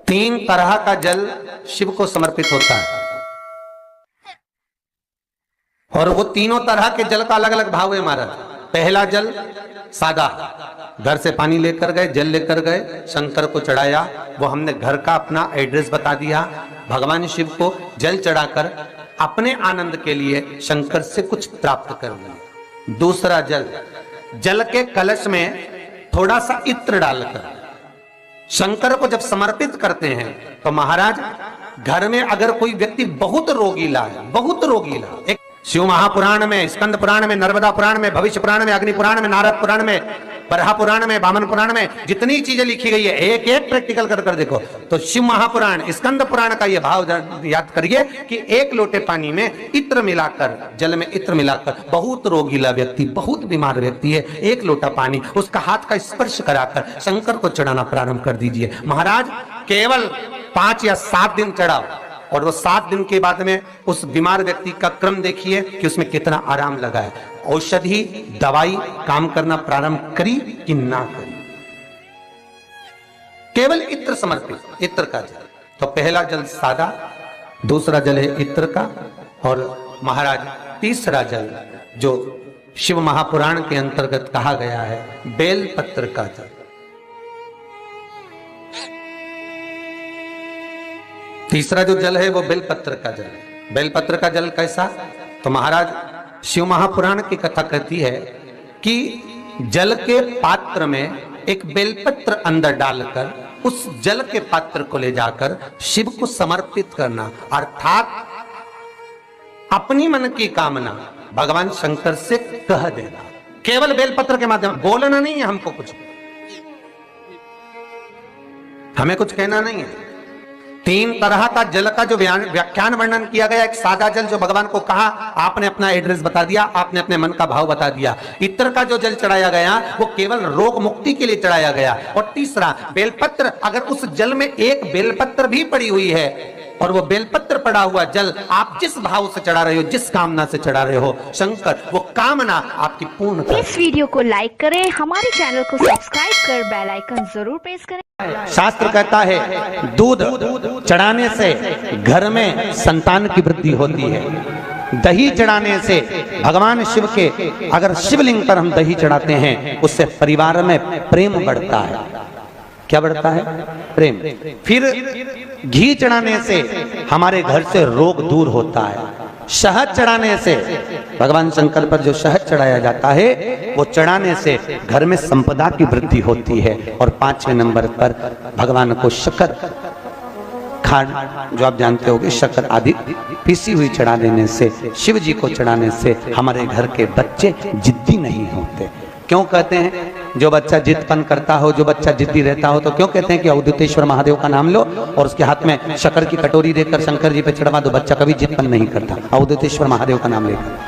तीन तरह का जल शिव को समर्पित होता है और वो तीनों तरह के जल का अलग अलग भाव है महाराज। पहला जल सादा, घर से पानी लेकर गए, जल लेकर गए, शंकर को चढ़ाया, वो हमने घर का अपना एड्रेस बता दिया, भगवान शिव को जल चढ़ाकर अपने आनंद के लिए शंकर से कुछ प्राप्त कर लिया। दूसरा जल, जल के कलश में थोड़ा सा इत्र डालकर शंकर को जब समर्पित करते हैं तो महाराज घर में अगर कोई व्यक्ति बहुत रोगीला है, बहुत रोगीला, एक शिव महापुराण में, स्कंद पुराण में, नर्मदा पुराण में, भविष्य पुराण में, अग्नि पुराण में, नारद पुराण में, बरहा पुराण में, वामन पुराण में जितनी चीजें लिखी गई है एक एक प्रैक्टिकल कर देखो तो शिव महापुराण, स्कंद पुराण का यह भाव याद करिए कि एक लोटे पानी में इत्र मिलाकर, जल में इत्र मिलाकर, बहुत रोगीला व्यक्ति, बहुत बीमार व्यक्ति है, एक लोटा पानी उसका हाथ का स्पर्श कराकर शंकर को चढ़ाना प्रारंभ कर दीजिए। महाराज केवल 5 या 7 दिन चढ़ाओ और वो 7 दिन के बाद में उस बीमार व्यक्ति का क्रम देखिए कि उसमें कितना आराम लगा है। औषधि दवाई काम करना प्रारंभ करी कि ना करी। केवल इत्र समर्पित, इत्र का जल। तो पहला जल सादा, दूसरा जल है इत्र का, और महाराज तीसरा जल जो शिव महापुराण के अंतर्गत कहा गया है बेल पत्र का जल। तीसरा जो जल है वो बेलपत्र का जल है। बेलपत्र का जल कैसा? तो महाराज शिव महापुराण की कथा कहती है कि जल के पात्र में एक बेलपत्र अंदर डालकर उस जल के पात्र को ले जाकर शिव को समर्पित करना, अर्थात अपनी मन की कामना भगवान शंकर से कह देना। केवल बेलपत्र के माध्यम, बोलना नहीं है हमको, कुछ हमें कुछ कहना नहीं है। 3 तरह का जल का जो व्याख्यान वर्णन किया गया, एक सादा जल जो भगवान को कहा, आपने अपना एड्रेस बता दिया, आपने अपने मन का भाव बता दिया। इत्र का जो जल चढ़ाया गया वो केवल रोग मुक्ति के लिए चढ़ाया गया। और तीसरा बेलपत्र, अगर उस जल में एक बेलपत्र भी पड़ी हुई है और वो बेलपत्र पड़ा हुआ जल आप जिस भाव से चढ़ा रहे हो, जिस कामना से चढ़ा रहे हो, शंकर वो कामना आपकी पूर्ण कर। इस वीडियो को लाइक करें, हमारे चैनल को सब्सक्राइब कर बेल आइकन जरूर प्रेस करें। शास्त्र कहता है दूध चढ़ाने से घर में संतान की वृद्धि होती है। दही चढ़ाने से भगवान शिव के, अगर शिवलिंग पर हम दही चढ़ाते हैं उससे परिवार में प्रेम बढ़ता है। क्या बढ़ता है? प्रेम। फिर घी चढ़ाने से हमारे घर से रोग दूर होता है। शहद चढ़ाने से, भगवान शंकर पर जो शहद चढ़ाया जाता है वो चढ़ाने से घर में संपदा की वृद्धि होती है। और 5वें नंबर पर भगवान को शक्कर, खांड जो आप जानते होंगे, शक्कर आदि पीसी हुई चढ़ा देने से, शिव जी को चढ़ाने से हमारे घर के बच्चे जिद्दी नहीं होते। क्यों कहते हैं जो बच्चा जिद्दपन करता हो, जो बच्चा जिद्दी रहता हो, तो क्यों कहते हैं कि अवधूतेश्वर महादेव का नाम लो और उसके हाथ में शक्कर की कटोरी देकर शंकर जी पे चढ़वा दो, बच्चा कभी जिद्दपन नहीं करता अवधूतेश्वर महादेव का नाम लेकर।